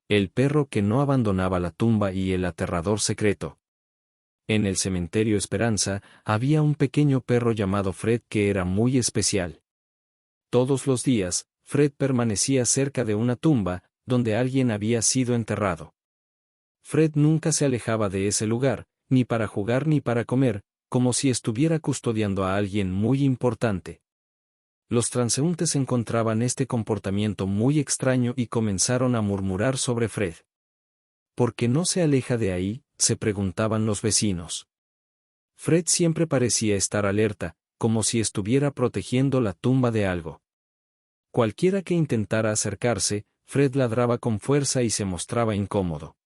El perro que no abandonaba la tumba y el aterrador secreto. En el cementerio Esperanza, había un pequeño perro llamado Fred que era muy especial. Todos los días, Fred permanecía cerca de una tumba, donde alguien había sido enterrado. Fred nunca se alejaba de ese lugar, ni para jugar ni para comer, como si estuviera custodiando a alguien muy importante. Los transeúntes encontraban este comportamiento muy extraño y comenzaron a murmurar sobre Fred. ¿Por qué no se aleja de ahí?, se preguntaban los vecinos. Fred siempre parecía estar alerta, como si estuviera protegiendo la tumba de algo. Cualquiera que intentara acercarse, Fred ladraba con fuerza y se mostraba incómodo.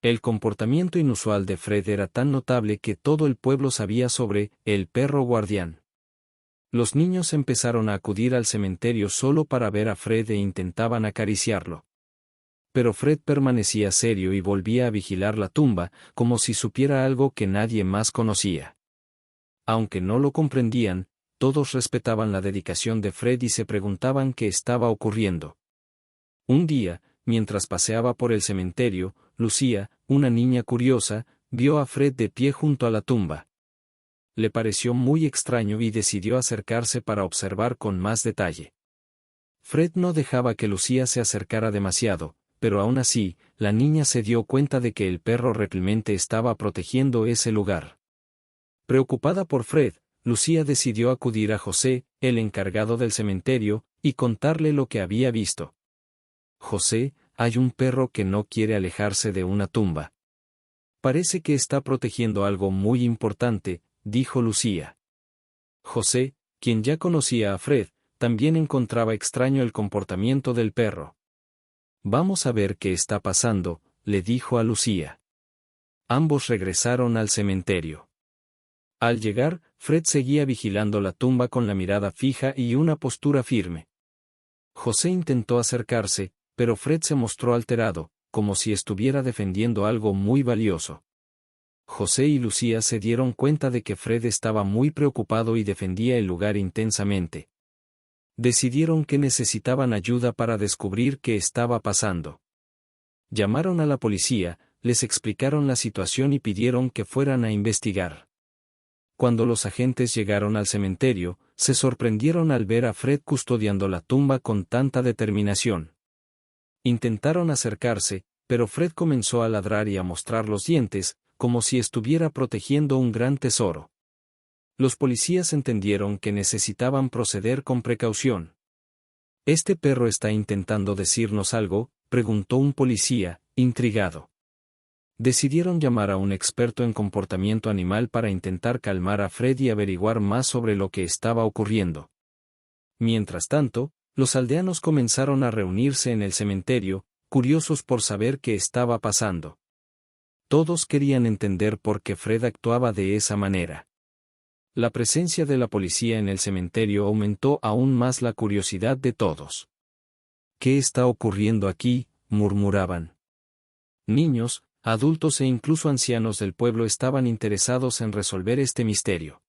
El comportamiento inusual de Fred era tan notable que todo el pueblo sabía sobre el perro guardián. Los niños empezaron a acudir al cementerio solo para ver a Fred e intentaban acariciarlo. Pero Fred permanecía serio y volvía a vigilar la tumba, como si supiera algo que nadie más conocía. Aunque no lo comprendían, todos respetaban la dedicación de Fred y se preguntaban qué estaba ocurriendo. Un día, mientras paseaba por el cementerio, Lucía, una niña curiosa, vio a Fred de pie junto a la tumba. Le pareció muy extraño y decidió acercarse para observar con más detalle. Fred no dejaba que Lucía se acercara demasiado, pero aún así, la niña se dio cuenta de que el perro realmente estaba protegiendo ese lugar. Preocupada por Fred, Lucía decidió acudir a José, el encargado del cementerio, y contarle lo que había visto. José, hay un perro que no quiere alejarse de una tumba. Parece que está protegiendo algo muy importante, dijo Lucía. José, quien ya conocía a Fred, también encontraba extraño el comportamiento del perro. Vamos a ver qué está pasando, le dijo a Lucía. Ambos regresaron al cementerio. Al llegar, Fred seguía vigilando la tumba con la mirada fija y una postura firme. José intentó acercarse, pero Fred se mostró alterado, como si estuviera defendiendo algo muy valioso. José y Lucía se dieron cuenta de que Fred estaba muy preocupado y defendía el lugar intensamente. Decidieron que necesitaban ayuda para descubrir qué estaba pasando. Llamaron a la policía, les explicaron la situación y pidieron que fueran a investigar. Cuando los agentes llegaron al cementerio, se sorprendieron al ver a Fred custodiando la tumba con tanta determinación. Intentaron acercarse, pero Fred comenzó a ladrar y a mostrar los dientes, como si estuviera protegiendo un gran tesoro. Los policías entendieron que necesitaban proceder con precaución. ¿Este perro está intentando decirnos algo?, preguntó un policía, intrigado. Decidieron llamar a un experto en comportamiento animal para intentar calmar a Fred y averiguar más sobre lo que estaba ocurriendo. Mientras tanto, los aldeanos comenzaron a reunirse en el cementerio, curiosos por saber qué estaba pasando. Todos querían entender por qué Fred actuaba de esa manera. La presencia de la policía en el cementerio aumentó aún más la curiosidad de todos. ¿Qué está ocurriendo aquí?, murmuraban. Niños, adultos e incluso ancianos del pueblo estaban interesados en resolver este misterio.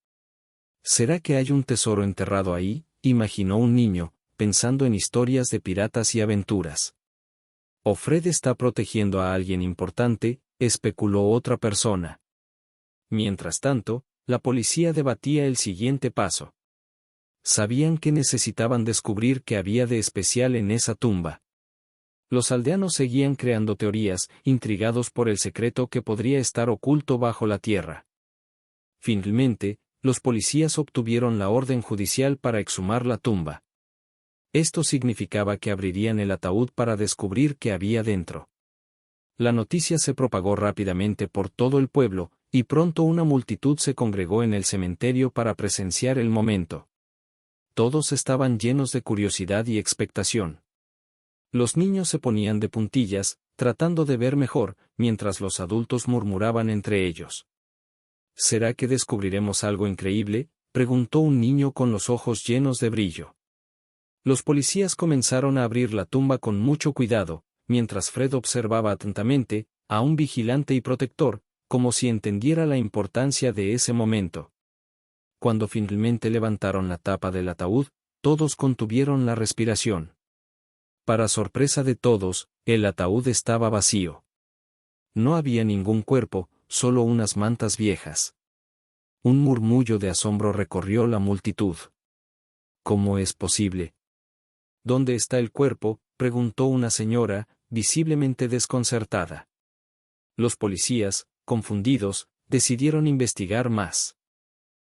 ¿Será que hay un tesoro enterrado ahí?, imaginó un niño, pensando en historias de piratas y aventuras. ¿O Fred está protegiendo a alguien importante?, especuló otra persona. Mientras tanto, la policía debatía el siguiente paso. Sabían que necesitaban descubrir qué había de especial en esa tumba. Los aldeanos seguían creando teorías, intrigados por el secreto que podría estar oculto bajo la tierra. Finalmente, los policías obtuvieron la orden judicial para exhumar la tumba. Esto significaba que abrirían el ataúd para descubrir qué había dentro. La noticia se propagó rápidamente por todo el pueblo, y pronto una multitud se congregó en el cementerio para presenciar el momento. Todos estaban llenos de curiosidad y expectación. Los niños se ponían de puntillas, tratando de ver mejor, mientras los adultos murmuraban entre ellos. ¿Será que descubriremos algo increíble?, preguntó un niño con los ojos llenos de brillo. Los policías comenzaron a abrir la tumba con mucho cuidado, mientras Fred observaba atentamente a un vigilante y protector, como si entendiera la importancia de ese momento. Cuando finalmente levantaron la tapa del ataúd, todos contuvieron la respiración. Para sorpresa de todos, el ataúd estaba vacío. No había ningún cuerpo, solo unas mantas viejas. Un murmullo de asombro recorrió la multitud. ¿Cómo es posible? ¿Dónde está el cuerpo?, preguntó una señora, visiblemente desconcertada. Los policías, confundidos, decidieron investigar más.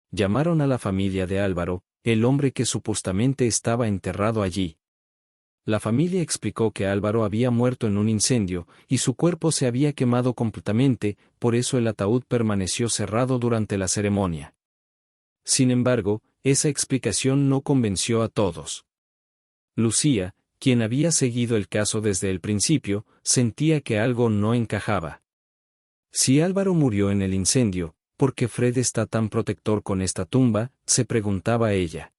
Llamaron a la familia de Álvaro, el hombre que supuestamente estaba enterrado allí. La familia explicó que Álvaro había muerto en un incendio, y su cuerpo se había quemado completamente, por eso el ataúd permaneció cerrado durante la ceremonia. Sin embargo, esa explicación no convenció a todos. Lucía, quien había seguido el caso desde el principio, sentía que algo no encajaba. Si Álvaro murió en el incendio, ¿por qué Fred está tan protector con esta tumba?, se preguntaba ella.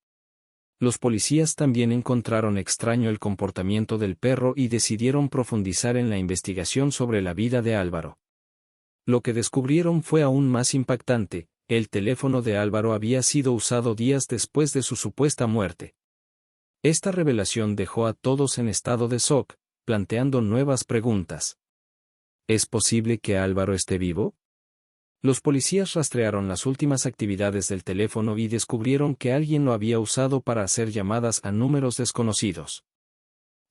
Los policías también encontraron extraño el comportamiento del perro y decidieron profundizar en la investigación sobre la vida de Álvaro. Lo que descubrieron fue aún más impactante: el teléfono de Álvaro había sido usado días después de su supuesta muerte. Esta revelación dejó a todos en estado de shock, planteando nuevas preguntas. ¿Es posible que Álvaro esté vivo? Los policías rastrearon las últimas actividades del teléfono y descubrieron que alguien lo había usado para hacer llamadas a números desconocidos.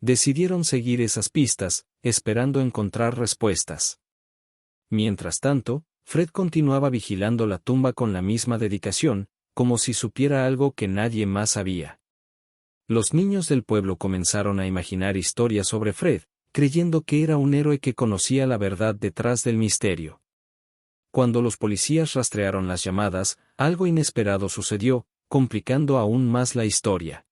Decidieron seguir esas pistas, esperando encontrar respuestas. Mientras tanto, Fred continuaba vigilando la tumba con la misma dedicación, como si supiera algo que nadie más sabía. Los niños del pueblo comenzaron a imaginar historias sobre Fred, creyendo que era un héroe que conocía la verdad detrás del misterio. Cuando los policías rastrearon las llamadas, algo inesperado sucedió, complicando aún más la historia.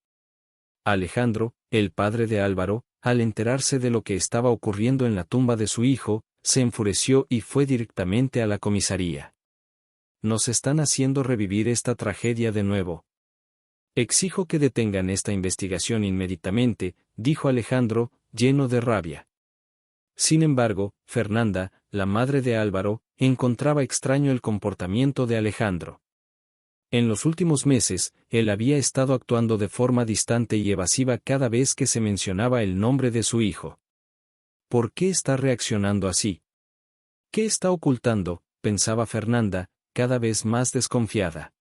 Alejandro, el padre de Álvaro, al enterarse de lo que estaba ocurriendo en la tumba de su hijo, se enfureció y fue directamente a la comisaría. «Nos están haciendo revivir esta tragedia de nuevo. Exijo que detengan esta investigación inmediatamente», dijo Alejandro, lleno de rabia. Sin embargo, Fernanda, la madre de Álvaro, encontraba extraño el comportamiento de Alejandro. En los últimos meses, él había estado actuando de forma distante y evasiva cada vez que se mencionaba el nombre de su hijo. ¿Por qué está reaccionando así? ¿Qué está ocultando?, pensaba Fernanda, cada vez más desconfiada.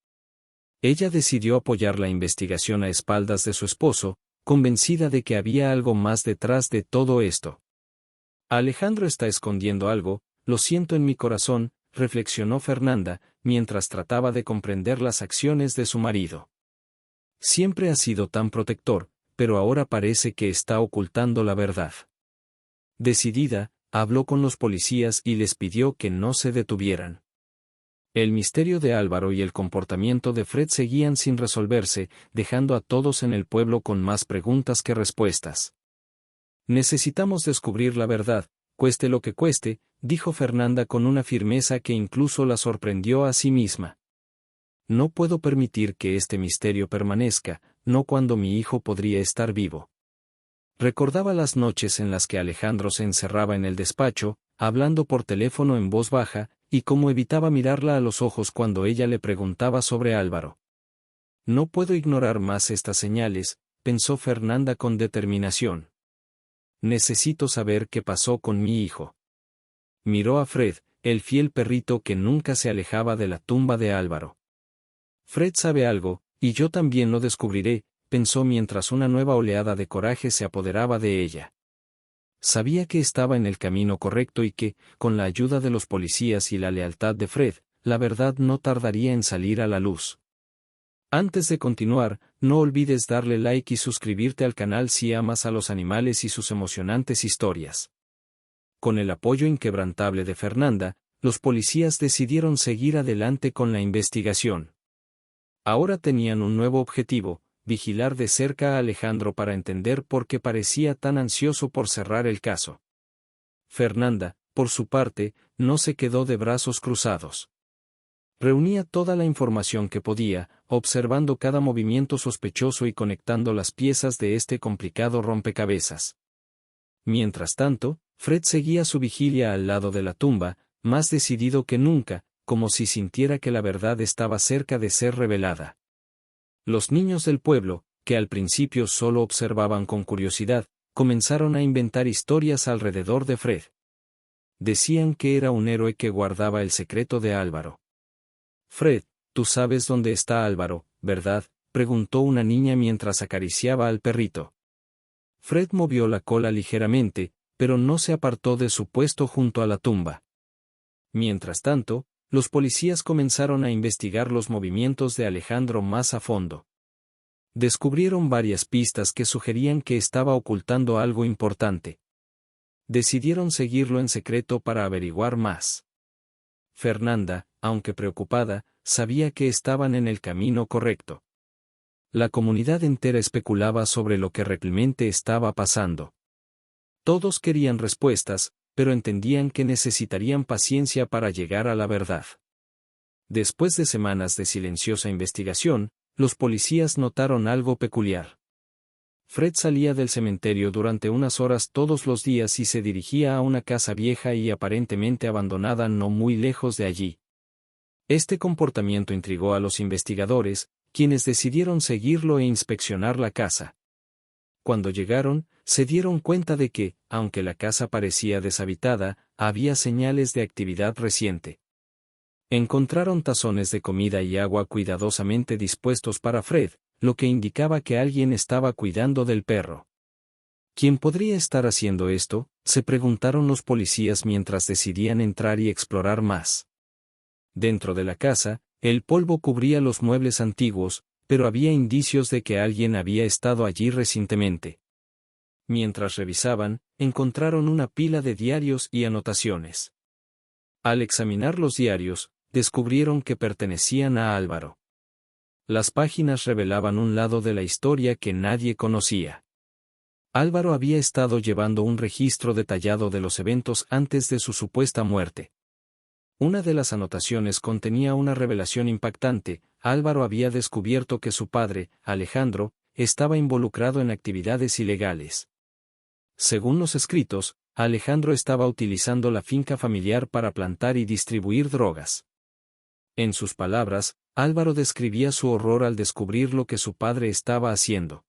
Ella decidió apoyar la investigación a espaldas de su esposo, convencida de que había algo más detrás de todo esto. Alejandro está escondiendo algo, lo siento en mi corazón, reflexionó Fernanda, mientras trataba de comprender las acciones de su marido. Siempre ha sido tan protector, pero ahora parece que está ocultando la verdad. Decidida, habló con los policías y les pidió que no se detuvieran. El misterio de Álvaro y el comportamiento de Fred seguían sin resolverse, dejando a todos en el pueblo con más preguntas que respuestas. «Necesitamos descubrir la verdad, cueste lo que cueste», dijo Fernanda con una firmeza que incluso la sorprendió a sí misma. «No puedo permitir que este misterio permanezca, no cuando mi hijo podría estar vivo». Recordaba las noches en las que Alejandro se encerraba en el despacho, hablando por teléfono en voz baja, y cómo evitaba mirarla a los ojos cuando ella le preguntaba sobre Álvaro. «No puedo ignorar más estas señales», pensó Fernanda con determinación. «Necesito saber qué pasó con mi hijo». Miró a Fred, el fiel perrito que nunca se alejaba de la tumba de Álvaro. «Fred sabe algo, y yo también lo descubriré», pensó mientras una nueva oleada de coraje se apoderaba de ella. Sabía que estaba en el camino correcto y que, con la ayuda de los policías y la lealtad de Fred, la verdad no tardaría en salir a la luz. Antes de continuar, no olvides darle like y suscribirte al canal si amas a los animales y sus emocionantes historias. Con el apoyo inquebrantable de Fernanda, los policías decidieron seguir adelante con la investigación. Ahora tenían un nuevo objetivo: vigilar de cerca a Alejandro para entender por qué parecía tan ansioso por cerrar el caso. Fernanda, por su parte, no se quedó de brazos cruzados. Reunía toda la información que podía, observando cada movimiento sospechoso y conectando las piezas de este complicado rompecabezas. Mientras tanto, Fred seguía su vigilia al lado de la tumba, más decidido que nunca, como si sintiera que la verdad estaba cerca de ser revelada. Los niños del pueblo, que al principio solo observaban con curiosidad, comenzaron a inventar historias alrededor de Fred. Decían que era un héroe que guardaba el secreto de Álvaro. Fred, tú sabes dónde está Álvaro, ¿verdad?, preguntó una niña mientras acariciaba al perrito. Fred movió la cola ligeramente, pero no se apartó de su puesto junto a la tumba. Mientras tanto, los policías comenzaron a investigar los movimientos de Alejandro más a fondo. Descubrieron varias pistas que sugerían que estaba ocultando algo importante. Decidieron seguirlo en secreto para averiguar más. Fernanda, aunque preocupada, sabía que estaban en el camino correcto. La comunidad entera especulaba sobre lo que realmente estaba pasando. Todos querían respuestas, pero entendían que necesitarían paciencia para llegar a la verdad. Después de semanas de silenciosa investigación, los policías notaron algo peculiar. Fred salía del cementerio durante unas horas todos los días y se dirigía a una casa vieja y aparentemente abandonada no muy lejos de allí. Este comportamiento intrigó a los investigadores, quienes decidieron seguirlo e inspeccionar la casa. Cuando llegaron, se dieron cuenta de que, aunque la casa parecía deshabitada, había señales de actividad reciente. Encontraron tazones de comida y agua cuidadosamente dispuestos para Fred, lo que indicaba que alguien estaba cuidando del perro. ¿Quién podría estar haciendo esto?, se preguntaron los policías mientras decidían entrar y explorar más. Dentro de la casa, el polvo cubría los muebles antiguos, pero había indicios de que alguien había estado allí recientemente. Mientras revisaban, encontraron una pila de diarios y anotaciones. Al examinar los diarios, descubrieron que pertenecían a Álvaro. Las páginas revelaban un lado de la historia que nadie conocía. Álvaro había estado llevando un registro detallado de los eventos antes de su supuesta muerte. Una de las anotaciones contenía una revelación impactante: Álvaro había descubierto que su padre, Alejandro, estaba involucrado en actividades ilegales. Según los escritos, Alejandro estaba utilizando la finca familiar para plantar y distribuir drogas. En sus palabras, Álvaro describía su horror al descubrir lo que su padre estaba haciendo.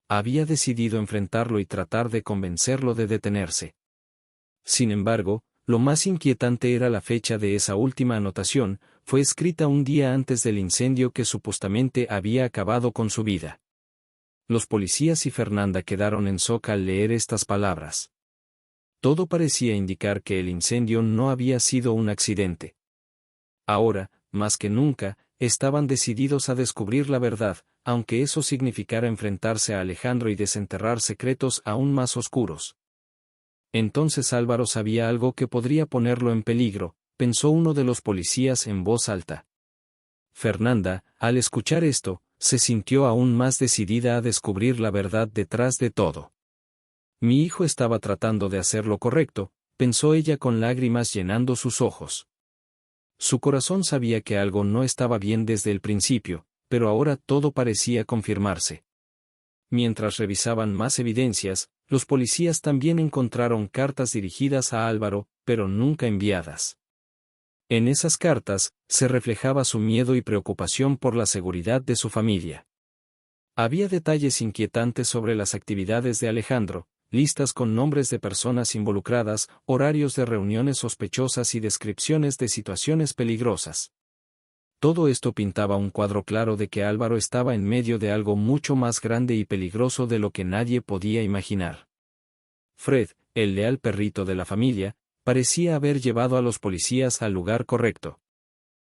Había decidido enfrentarlo y tratar de convencerlo de detenerse. Sin embargo, lo más inquietante era la fecha de esa última anotación. Fue escrita un día antes del incendio que supuestamente había acabado con su vida. Los policías y Fernanda quedaron en shock al leer estas palabras. Todo parecía indicar que el incendio no había sido un accidente. Ahora, más que nunca, estaban decididos a descubrir la verdad, aunque eso significara enfrentarse a Alejandro y desenterrar secretos aún más oscuros. Entonces Álvaro sabía algo que podría ponerlo en peligro, pensó uno de los policías en voz alta. Fernanda, al escuchar esto, se sintió aún más decidida a descubrir la verdad detrás de todo. Mi hijo estaba tratando de hacer lo correcto, pensó ella con lágrimas llenando sus ojos. Su corazón sabía que algo no estaba bien desde el principio, pero ahora todo parecía confirmarse. Mientras revisaban más evidencias, los policías también encontraron cartas dirigidas a Álvaro, pero nunca enviadas. En esas cartas, se reflejaba su miedo y preocupación por la seguridad de su familia. Había detalles inquietantes sobre las actividades de Alejandro, listas con nombres de personas involucradas, horarios de reuniones sospechosas y descripciones de situaciones peligrosas. Todo esto pintaba un cuadro claro de que Álvaro estaba en medio de algo mucho más grande y peligroso de lo que nadie podía imaginar. Fred, el leal perrito de la familia, parecía haber llevado a los policías al lugar correcto.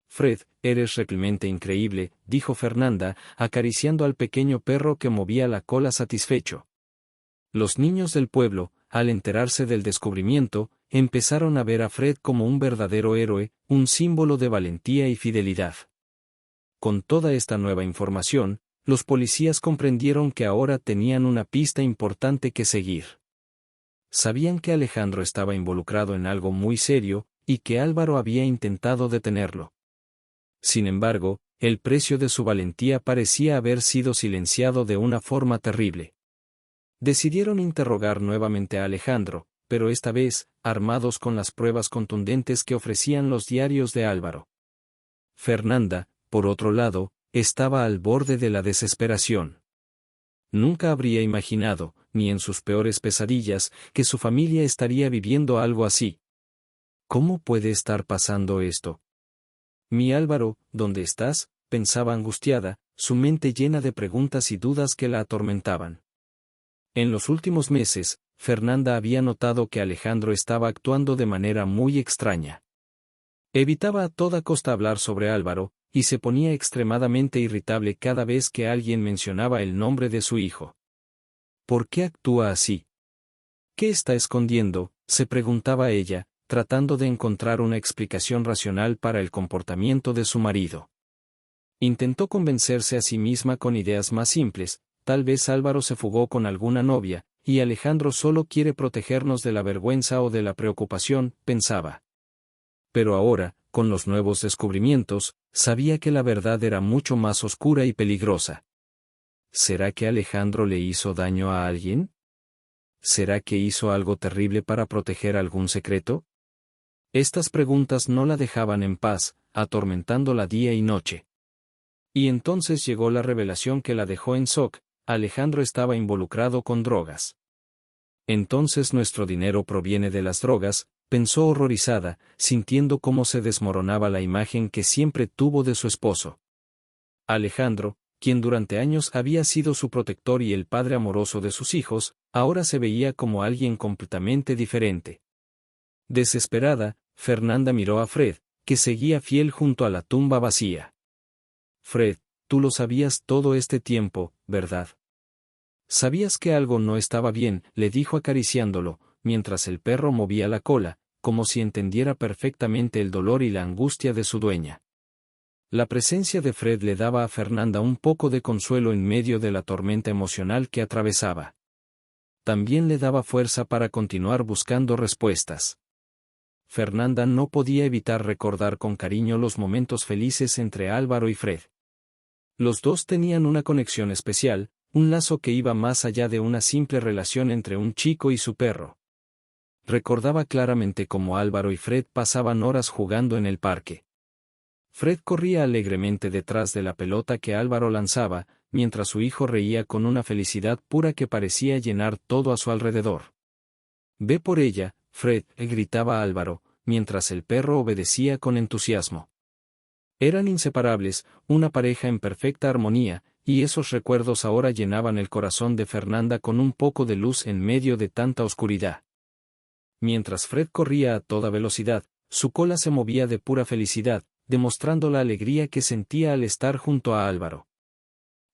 Fred, eres realmente increíble, dijo Fernanda, acariciando al pequeño perro que movía la cola satisfecho. Los niños del pueblo, al enterarse del descubrimiento, empezaron a ver a Fred como un verdadero héroe, un símbolo de valentía y fidelidad. Con toda esta nueva información, los policías comprendieron que ahora tenían una pista importante que seguir. Sabían que Alejandro estaba involucrado en algo muy serio, y que Álvaro había intentado detenerlo. Sin embargo, el precio de su valentía parecía haber sido silenciado de una forma terrible. Decidieron interrogar nuevamente a Alejandro, pero esta vez, armados con las pruebas contundentes que ofrecían los diarios de Álvaro. Fernanda, por otro lado, estaba al borde de la desesperación. Nunca habría imaginado, ni en sus peores pesadillas, que su familia estaría viviendo algo así. ¿Cómo puede estar pasando esto? Mi Álvaro, ¿dónde estás?, pensaba angustiada, su mente llena de preguntas y dudas que la atormentaban. En los últimos meses, Fernanda había notado que Alejandro estaba actuando de manera muy extraña. Evitaba a toda costa hablar sobre Álvaro, y se ponía extremadamente irritable cada vez que alguien mencionaba el nombre de su hijo. ¿Por qué actúa así? ¿Qué está escondiendo?, se preguntaba ella, tratando de encontrar una explicación racional para el comportamiento de su marido. Intentó convencerse a sí misma con ideas más simples: tal vez Álvaro se fugó con alguna novia, y Alejandro solo quiere protegernos de la vergüenza o de la preocupación, pensaba. Pero ahora, con los nuevos descubrimientos, sabía que la verdad era mucho más oscura y peligrosa. ¿Será que Alejandro le hizo daño a alguien? ¿Será que hizo algo terrible para proteger algún secreto? Estas preguntas no la dejaban en paz, atormentándola día y noche. Y entonces llegó la revelación que la dejó en shock: Alejandro estaba involucrado con drogas. Entonces nuestro dinero proviene de las drogas, pensó horrorizada, sintiendo cómo se desmoronaba la imagen que siempre tuvo de su esposo. Alejandro, quien durante años había sido su protector y el padre amoroso de sus hijos, ahora se veía como alguien completamente diferente. Desesperada, Fernanda miró a Fred, que seguía fiel junto a la tumba vacía. Fred, tú lo sabías todo este tiempo, ¿verdad? Sabías que algo no estaba bien, le dijo acariciándolo, mientras el perro movía la cola, como si entendiera perfectamente el dolor y la angustia de su dueña. La presencia de Fred le daba a Fernanda un poco de consuelo en medio de la tormenta emocional que atravesaba. También le daba fuerza para continuar buscando respuestas. Fernanda no podía evitar recordar con cariño los momentos felices entre Álvaro y Fred. Los dos tenían una conexión especial, un lazo que iba más allá de una simple relación entre un chico y su perro. Recordaba claramente cómo Álvaro y Fred pasaban horas jugando en el parque. Fred corría alegremente detrás de la pelota que Álvaro lanzaba, mientras su hijo reía con una felicidad pura que parecía llenar todo a su alrededor. «Ve por ella, Fred», gritaba Álvaro, mientras el perro obedecía con entusiasmo. Eran inseparables, una pareja en perfecta armonía, y esos recuerdos ahora llenaban el corazón de Fernanda con un poco de luz en medio de tanta oscuridad. Mientras Fred corría a toda velocidad, su cola se movía de pura felicidad, demostrando la alegría que sentía al estar junto a Álvaro.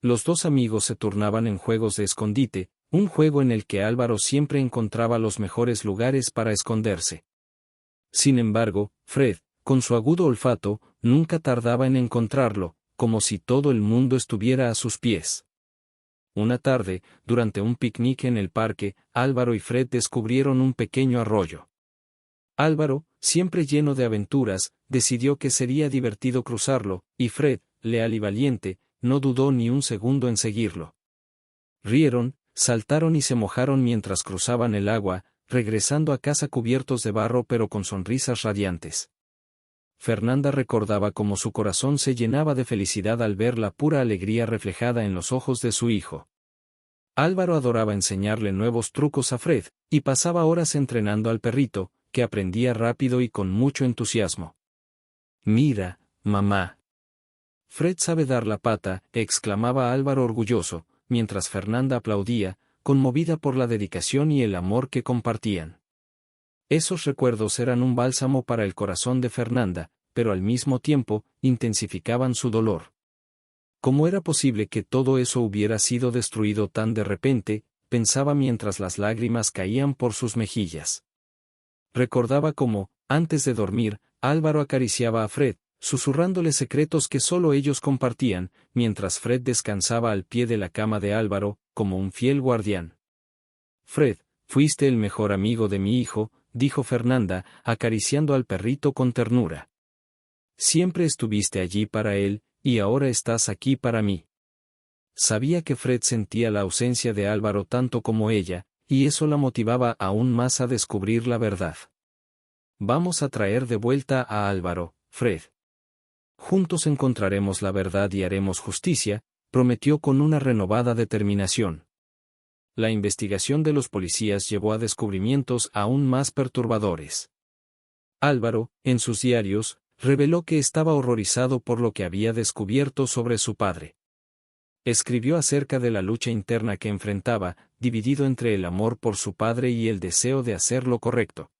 Los dos amigos se turnaban en juegos de escondite, un juego en el que Álvaro siempre encontraba los mejores lugares para esconderse. Sin embargo, Fred, con su agudo olfato, nunca tardaba en encontrarlo, como si todo el mundo estuviera a sus pies. Una tarde, durante un picnic en el parque, Álvaro y Fred descubrieron un pequeño arroyo. Álvaro, siempre lleno de aventuras, decidió que sería divertido cruzarlo, y Fred, leal y valiente, no dudó ni un segundo en seguirlo. Rieron, saltaron y se mojaron mientras cruzaban el agua, regresando a casa cubiertos de barro pero con sonrisas radiantes. Fernanda recordaba cómo su corazón se llenaba de felicidad al ver la pura alegría reflejada en los ojos de su hijo. Álvaro adoraba enseñarle nuevos trucos a Fred, y pasaba horas entrenando al perrito, que aprendía rápido y con mucho entusiasmo. «Mira, mamá. Fred sabe dar la pata», exclamaba Álvaro orgulloso, mientras Fernanda aplaudía, conmovida por la dedicación y el amor que compartían. Esos recuerdos eran un bálsamo para el corazón de Fernanda, pero al mismo tiempo, intensificaban su dolor. ¿Cómo era posible que todo eso hubiera sido destruido tan de repente?, pensaba mientras las lágrimas caían por sus mejillas. Recordaba cómo, antes de dormir, Álvaro acariciaba a Fred, susurrándole secretos que solo ellos compartían, mientras Fred descansaba al pie de la cama de Álvaro, como un fiel guardián. «Fred, fuiste el mejor amigo de mi hijo», dijo Fernanda, acariciando al perrito con ternura. «Siempre estuviste allí para él, y ahora estás aquí para mí». Sabía que Fred sentía la ausencia de Álvaro tanto como ella, y eso la motivaba aún más a descubrir la verdad. «Vamos a traer de vuelta a Álvaro, Fred. Juntos encontraremos la verdad y haremos justicia», prometió con una renovada determinación. La investigación de los policías llevó a descubrimientos aún más perturbadores. Álvaro, en sus diarios, reveló que estaba horrorizado por lo que había descubierto sobre su padre. Escribió acerca de la lucha interna que enfrentaba, dividido entre el amor por su padre y el deseo de hacer lo correcto.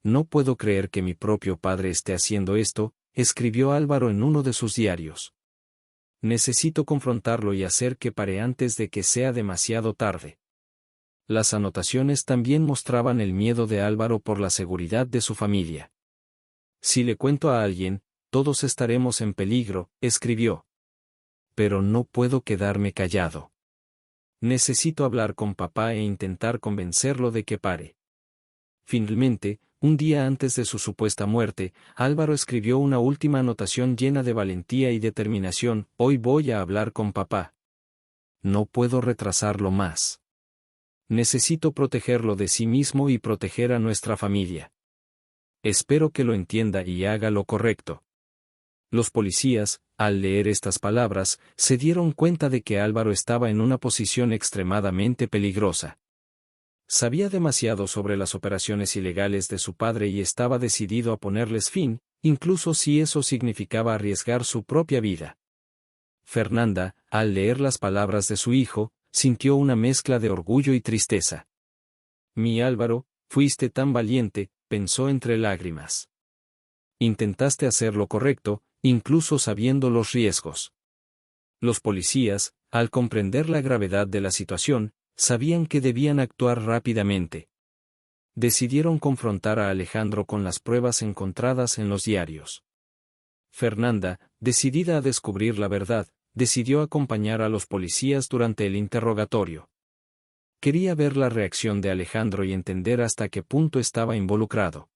No puedo creer que mi propio padre esté haciendo esto, escribió Álvaro en uno de sus diarios. Necesito confrontarlo y hacer que pare antes de que sea demasiado tarde. Las anotaciones también mostraban el miedo de Álvaro por la seguridad de su familia. Si le cuento a alguien, todos estaremos en peligro, escribió. Pero no puedo quedarme callado. Necesito hablar con papá e intentar convencerlo de que pare. Finalmente, un día antes de su supuesta muerte, Álvaro escribió una última anotación llena de valentía y determinación: hoy voy a hablar con papá. No puedo retrasarlo más. Necesito protegerlo de sí mismo y proteger a nuestra familia. Espero que lo entienda y haga lo correcto. Los policías, al leer estas palabras, se dieron cuenta de que Álvaro estaba en una posición extremadamente peligrosa. Sabía demasiado sobre las operaciones ilegales de su padre y estaba decidido a ponerles fin, incluso si eso significaba arriesgar su propia vida. Fernanda, al leer las palabras de su hijo, sintió una mezcla de orgullo y tristeza. Mi Álvaro, fuiste tan valiente, pensó entre lágrimas. Intentaste hacer lo correcto, incluso sabiendo los riesgos. Los policías, al comprender la gravedad de la situación, sabían que debían actuar rápidamente. Decidieron confrontar a Alejandro con las pruebas encontradas en los diarios. Fernanda, decidida a descubrir la verdad, decidió acompañar a los policías durante el interrogatorio. Quería ver la reacción de Alejandro y entender hasta qué punto estaba involucrado.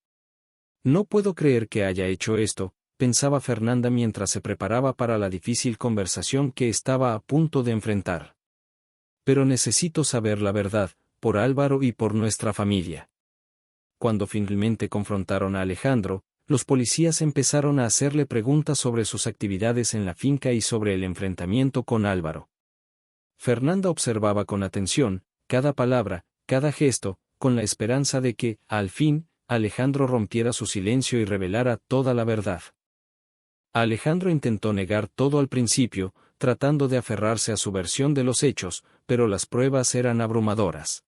No puedo creer que haya hecho esto, pensaba Fernanda mientras se preparaba para la difícil conversación que estaba a punto de enfrentar. Pero necesito saber la verdad, por Álvaro y por nuestra familia. Cuando finalmente confrontaron a Alejandro, los policías empezaron a hacerle preguntas sobre sus actividades en la finca y sobre el enfrentamiento con Álvaro. Fernanda observaba con atención cada palabra, cada gesto, con la esperanza de que, al fin, Alejandro rompiera su silencio y revelara toda la verdad. Alejandro intentó negar todo al principio, tratando de aferrarse a su versión de los hechos, pero las pruebas eran abrumadoras.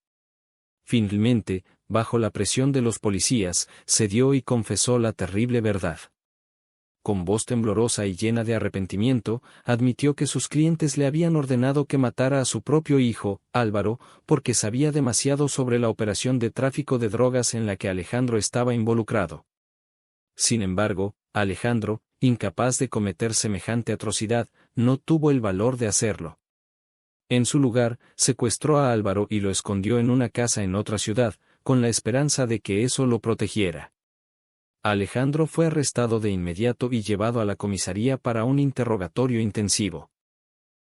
Finalmente, bajo la presión de los policías, cedió y confesó la terrible verdad. Con voz temblorosa y llena de arrepentimiento, admitió que sus clientes le habían ordenado que matara a su propio hijo, Álvaro, porque sabía demasiado sobre la operación de tráfico de drogas en la que Alejandro estaba involucrado. Sin embargo, Alejandro, incapaz de cometer semejante atrocidad, no tuvo el valor de hacerlo. En su lugar, secuestró a Álvaro y lo escondió en una casa en otra ciudad, con la esperanza de que eso lo protegiera. Alejandro fue arrestado de inmediato y llevado a la comisaría para un interrogatorio intensivo.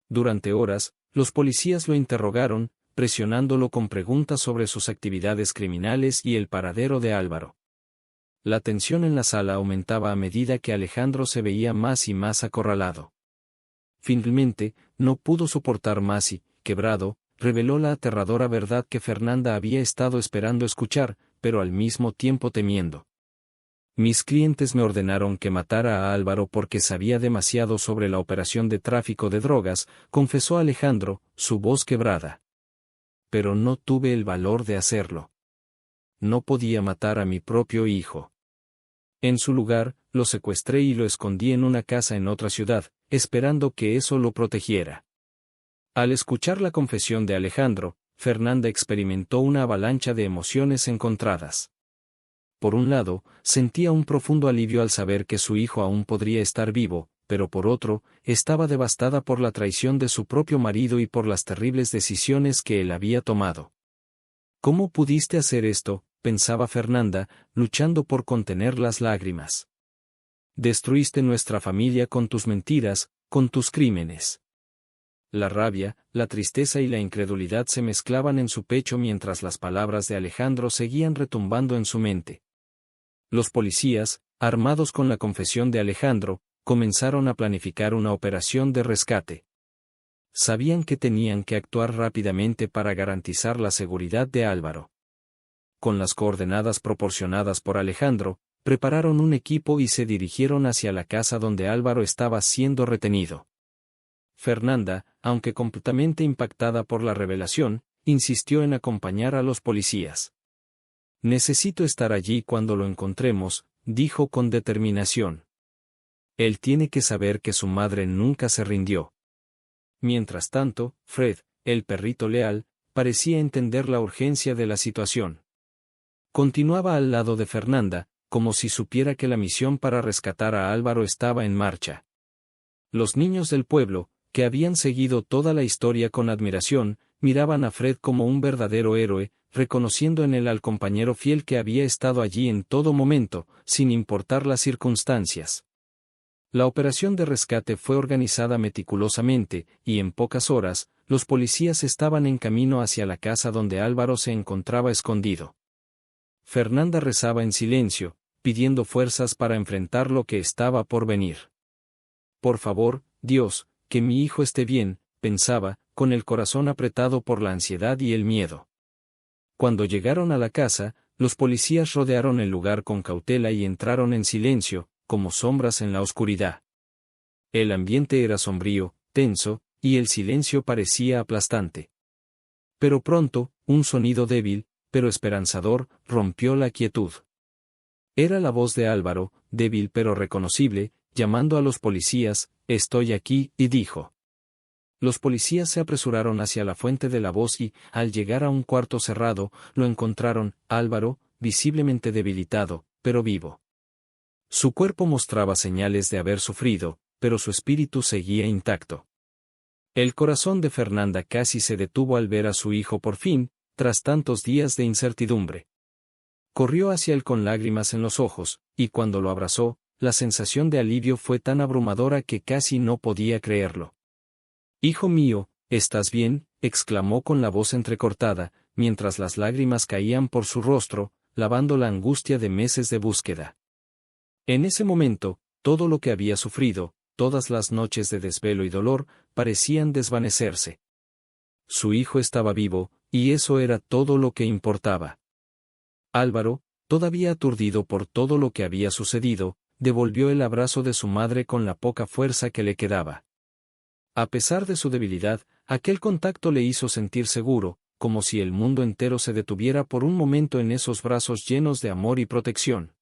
Durante horas, los policías lo interrogaron, presionándolo con preguntas sobre sus actividades criminales y el paradero de Álvaro. La tensión en la sala aumentaba a medida que Alejandro se veía más y más acorralado. Finalmente, no pudo soportar más y, quebrado, reveló la aterradora verdad que Fernanda había estado esperando escuchar, pero al mismo tiempo temiendo. Mis clientes me ordenaron que matara a Álvaro porque sabía demasiado sobre la operación de tráfico de drogas, confesó Alejandro, su voz quebrada. Pero no tuve el valor de hacerlo. No podía matar a mi propio hijo. En su lugar, lo secuestré y lo escondí en una casa en otra ciudad, esperando que eso lo protegiera. Al escuchar la confesión de Alejandro, Fernanda experimentó una avalancha de emociones encontradas. Por un lado, sentía un profundo alivio al saber que su hijo aún podría estar vivo, pero por otro, estaba devastada por la traición de su propio marido y por las terribles decisiones que él había tomado. ¿Cómo pudiste hacer esto?, pensaba Fernanda, luchando por contener las lágrimas. Destruiste nuestra familia con tus mentiras, con tus crímenes. La rabia, la tristeza y la incredulidad se mezclaban en su pecho mientras las palabras de Alejandro seguían retumbando en su mente. Los policías, armados con la confesión de Alejandro, comenzaron a planificar una operación de rescate. Sabían que tenían que actuar rápidamente para garantizar la seguridad de Álvaro. Con las coordenadas proporcionadas por Alejandro, prepararon un equipo y se dirigieron hacia la casa donde Álvaro estaba siendo retenido. Fernanda, aunque completamente impactada por la revelación, insistió en acompañar a los policías. «Necesito estar allí cuando lo encontremos», dijo con determinación. Él tiene que saber que su madre nunca se rindió. Mientras tanto, Fred, el perrito leal, parecía entender la urgencia de la situación. Continuaba al lado de Fernanda, como si supiera que la misión para rescatar a Álvaro estaba en marcha. Los niños del pueblo, que habían seguido toda la historia con admiración, miraban a Fred como un verdadero héroe, reconociendo en él al compañero fiel que había estado allí en todo momento, sin importar las circunstancias. La operación de rescate fue organizada meticulosamente, y en pocas horas, los policías estaban en camino hacia la casa donde Álvaro se encontraba escondido. Fernanda rezaba en silencio, pidiendo fuerzas para enfrentar lo que estaba por venir. «Por favor, Dios, que mi hijo esté bien», pensaba, con el corazón apretado por la ansiedad y el miedo. Cuando llegaron a la casa, los policías rodearon el lugar con cautela y entraron en silencio, como sombras en la oscuridad. El ambiente era sombrío, tenso, y el silencio parecía aplastante. Pero pronto, un sonido débil, pero esperanzador, rompió la quietud. Era la voz de Álvaro, débil pero reconocible, llamando a los policías: «Estoy aquí», y dijo. Los policías se apresuraron hacia la fuente de la voz y, al llegar a un cuarto cerrado, lo encontraron, Álvaro, visiblemente debilitado, pero vivo. Su cuerpo mostraba señales de haber sufrido, pero su espíritu seguía intacto. El corazón de Fernanda casi se detuvo al ver a su hijo por fin, tras tantos días de incertidumbre. Corrió hacia él con lágrimas en los ojos, y cuando lo abrazó, la sensación de alivio fue tan abrumadora que casi no podía creerlo. «Hijo mío, ¿estás bien?», exclamó con la voz entrecortada, mientras las lágrimas caían por su rostro, lavando la angustia de meses de búsqueda. En ese momento, todo lo que había sufrido, todas las noches de desvelo y dolor, parecían desvanecerse. Su hijo estaba vivo, y eso era todo lo que importaba. Álvaro, todavía aturdido por todo lo que había sucedido, devolvió el abrazo de su madre con la poca fuerza que le quedaba. A pesar de su debilidad, aquel contacto le hizo sentir seguro, como si el mundo entero se detuviera por un momento en esos brazos llenos de amor y protección.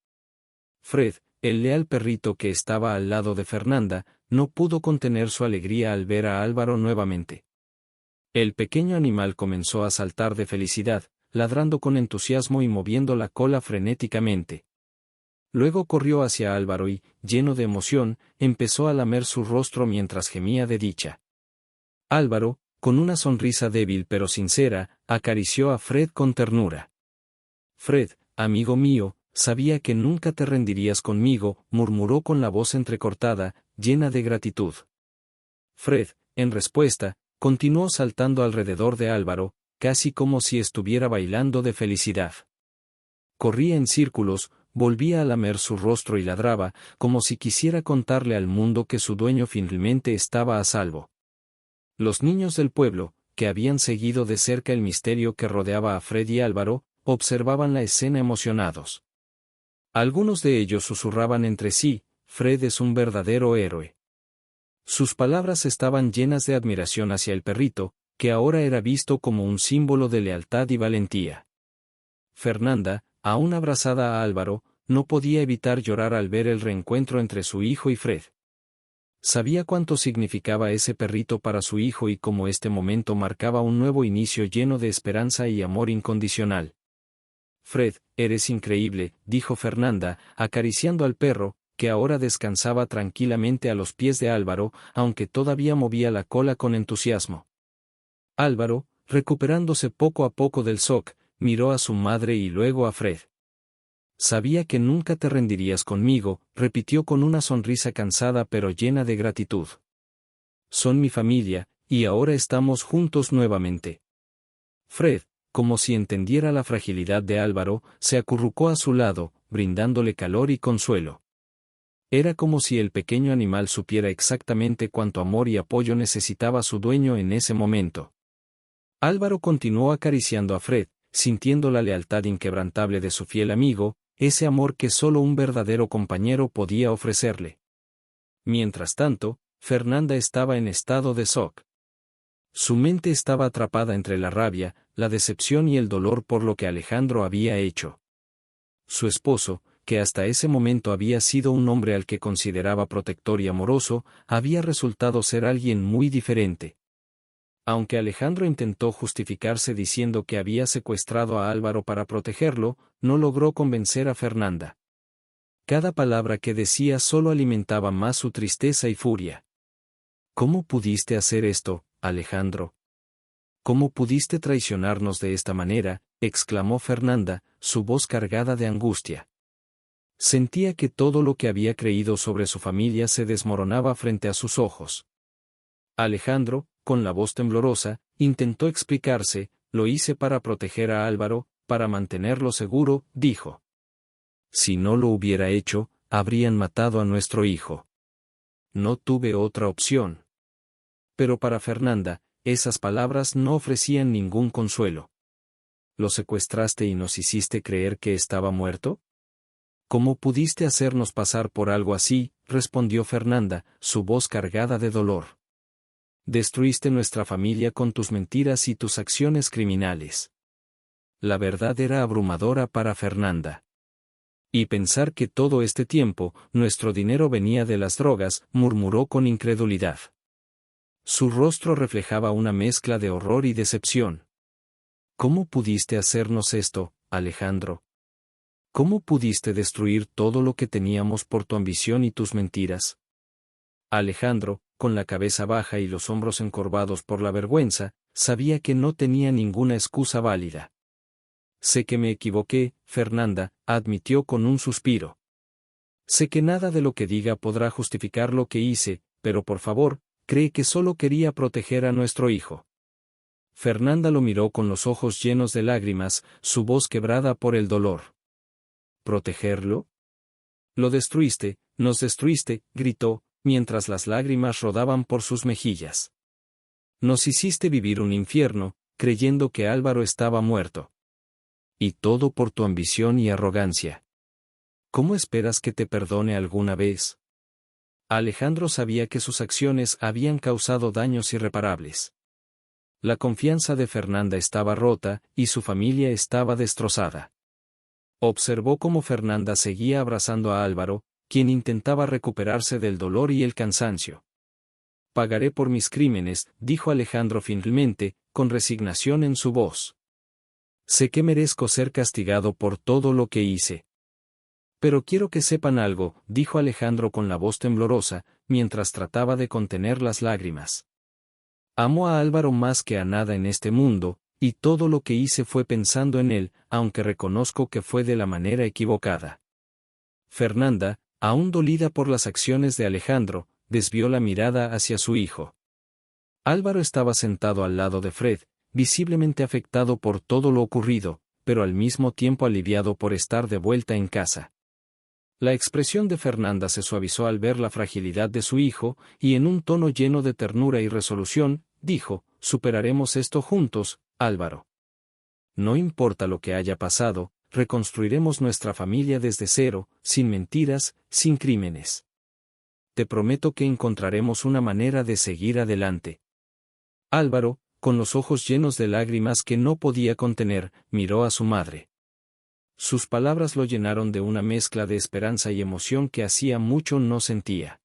Fred, el leal perrito que estaba al lado de Fernanda, no pudo contener su alegría al ver a Álvaro nuevamente. El pequeño animal comenzó a saltar de felicidad, ladrando con entusiasmo y moviendo la cola frenéticamente. Luego corrió hacia Álvaro y, lleno de emoción, empezó a lamer su rostro mientras gemía de dicha. Álvaro, con una sonrisa débil pero sincera, acarició a Fred con ternura. «Fred, amigo mío, sabía que nunca te rendirías conmigo», murmuró con la voz entrecortada, llena de gratitud. Fred, en respuesta, continuó saltando alrededor de Álvaro, casi como si estuviera bailando de felicidad. Corría en círculos, volvía a lamer su rostro y ladraba, como si quisiera contarle al mundo que su dueño finalmente estaba a salvo. Los niños del pueblo, que habían seguido de cerca el misterio que rodeaba a Fred y Álvaro, observaban la escena emocionados. Algunos de ellos susurraban entre sí: «Fred es un verdadero héroe». Sus palabras estaban llenas de admiración hacia el perrito, que ahora era visto como un símbolo de lealtad y valentía. Fernanda, aún abrazada a Álvaro, no podía evitar llorar al ver el reencuentro entre su hijo y Fred. Sabía cuánto significaba ese perrito para su hijo y cómo este momento marcaba un nuevo inicio lleno de esperanza y amor incondicional. «Fred, eres increíble», dijo Fernanda, acariciando al perro, que ahora descansaba tranquilamente a los pies de Álvaro, aunque todavía movía la cola con entusiasmo. Álvaro, recuperándose poco a poco del shock, miró a su madre y luego a Fred. «Sabía que nunca te rendirías conmigo», repitió con una sonrisa cansada pero llena de gratitud. «Son mi familia, y ahora estamos juntos nuevamente». Fred, como si entendiera la fragilidad de Álvaro, se acurrucó a su lado, brindándole calor y consuelo. Era como si el pequeño animal supiera exactamente cuánto amor y apoyo necesitaba su dueño en ese momento. Álvaro continuó acariciando a Fred, sintiendo la lealtad inquebrantable de su fiel amigo, ese amor que solo un verdadero compañero podía ofrecerle. Mientras tanto, Fernanda estaba en estado de shock. Su mente estaba atrapada entre la rabia, la decepción y el dolor por lo que Alejandro había hecho. Su esposo, que hasta ese momento había sido un hombre al que consideraba protector y amoroso, había resultado ser alguien muy diferente. Aunque Alejandro intentó justificarse diciendo que había secuestrado a Álvaro para protegerlo, no logró convencer a Fernanda. Cada palabra que decía solo alimentaba más su tristeza y furia. ¿Cómo pudiste hacer esto, Alejandro? ¿Cómo pudiste traicionarnos de esta manera?, exclamó Fernanda, su voz cargada de angustia. Sentía que todo lo que había creído sobre su familia se desmoronaba frente a sus ojos. Alejandro, con la voz temblorosa, intentó explicarse: lo hice para proteger a Álvaro, para mantenerlo seguro, dijo. Si no lo hubiera hecho, habrían matado a nuestro hijo. No tuve otra opción. Pero para Fernanda, esas palabras no ofrecían ningún consuelo. ¿Lo secuestraste y nos hiciste creer que estaba muerto? ¿Cómo pudiste hacernos pasar por algo así?, respondió Fernanda, su voz cargada de dolor. Destruiste nuestra familia con tus mentiras y tus acciones criminales. La verdad era abrumadora para Fernanda. Y pensar que todo este tiempo, nuestro dinero venía de las drogas, murmuró con incredulidad. Su rostro reflejaba una mezcla de horror y decepción. ¿Cómo pudiste hacernos esto, Alejandro? ¿Cómo pudiste destruir todo lo que teníamos por tu ambición y tus mentiras? Alejandro, con la cabeza baja y los hombros encorvados por la vergüenza, sabía que no tenía ninguna excusa válida. Sé que me equivoqué, Fernanda, admitió con un suspiro. Sé que nada de lo que diga podrá justificar lo que hice, pero por favor, cree que solo quería proteger a nuestro hijo. Fernanda lo miró con los ojos llenos de lágrimas, su voz quebrada por el dolor. ¿Protegerlo? Lo destruiste, nos destruiste, gritó, mientras las lágrimas rodaban por sus mejillas. Nos hiciste vivir un infierno, creyendo que Álvaro estaba muerto. Y todo por tu ambición y arrogancia. ¿Cómo esperas que te perdone alguna vez? Alejandro sabía que sus acciones habían causado daños irreparables. La confianza de Fernanda estaba rota, y su familia estaba destrozada. Observó cómo Fernanda seguía abrazando a Álvaro, quien intentaba recuperarse del dolor y el cansancio. Pagaré por mis crímenes, dijo Alejandro finalmente, con resignación en su voz. Sé que merezco ser castigado por todo lo que hice. Pero quiero que sepan algo, dijo Alejandro con la voz temblorosa, mientras trataba de contener las lágrimas. Amo a Álvaro más que a nada en este mundo, y todo lo que hice fue pensando en él, aunque reconozco que fue de la manera equivocada. Fernanda, aún dolida por las acciones de Alejandro, desvió la mirada hacia su hijo. Álvaro estaba sentado al lado de Fred, visiblemente afectado por todo lo ocurrido, pero al mismo tiempo aliviado por estar de vuelta en casa. La expresión de Fernanda se suavizó al ver la fragilidad de su hijo, y en un tono lleno de ternura y resolución, dijo: superaremos esto juntos, Álvaro. No importa lo que haya pasado, reconstruiremos nuestra familia desde cero, sin mentiras, sin crímenes. Te prometo que encontraremos una manera de seguir adelante. Álvaro, con los ojos llenos de lágrimas que no podía contener, miró a su madre. Sus palabras lo llenaron de una mezcla de esperanza y emoción que hacía mucho no sentía.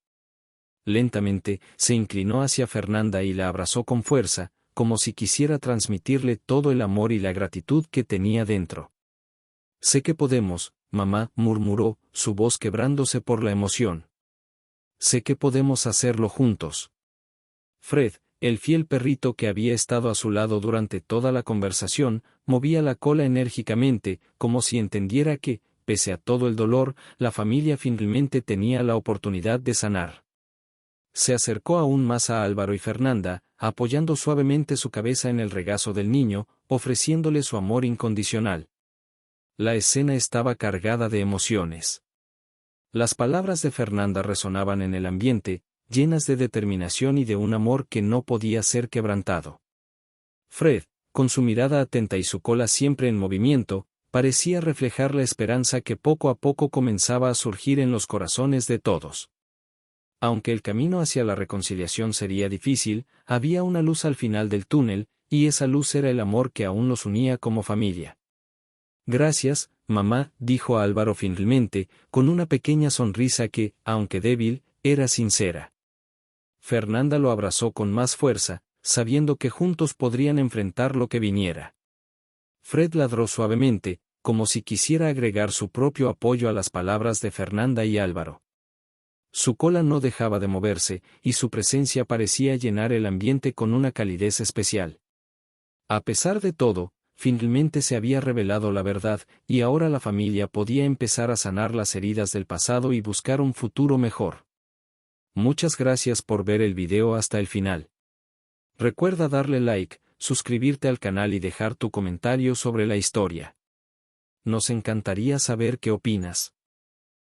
Lentamente, se inclinó hacia Fernanda y la abrazó con fuerza, como si quisiera transmitirle todo el amor y la gratitud que tenía dentro. Sé que podemos, mamá, murmuró, su voz quebrándose por la emoción. Sé que podemos hacerlo juntos. Fred, el fiel perrito que había estado a su lado durante toda la conversación, movía la cola enérgicamente, como si entendiera que, pese a todo el dolor, la familia finalmente tenía la oportunidad de sanar. Se acercó aún más a Álvaro y Fernanda, apoyando suavemente su cabeza en el regazo del niño, ofreciéndole su amor incondicional. La escena estaba cargada de emociones. Las palabras de Fernanda resonaban en el ambiente, llenas de determinación y de un amor que no podía ser quebrantado. Fred, con su mirada atenta y su cola siempre en movimiento, parecía reflejar la esperanza que poco a poco comenzaba a surgir en los corazones de todos. Aunque el camino hacia la reconciliación sería difícil, había una luz al final del túnel, y esa luz era el amor que aún los unía como familia. Gracias, mamá, dijo Álvaro finalmente, con una pequeña sonrisa que, aunque débil, era sincera. Fernanda lo abrazó con más fuerza, sabiendo que juntos podrían enfrentar lo que viniera. Fred ladró suavemente, como si quisiera agregar su propio apoyo a las palabras de Fernanda y Álvaro. Su cola no dejaba de moverse, y su presencia parecía llenar el ambiente con una calidez especial. A pesar de todo, finalmente se había revelado la verdad, y ahora la familia podía empezar a sanar las heridas del pasado y buscar un futuro mejor. Muchas gracias por ver el video hasta el final. Recuerda darle like, suscribirte al canal y dejar tu comentario sobre la historia. Nos encantaría saber qué opinas.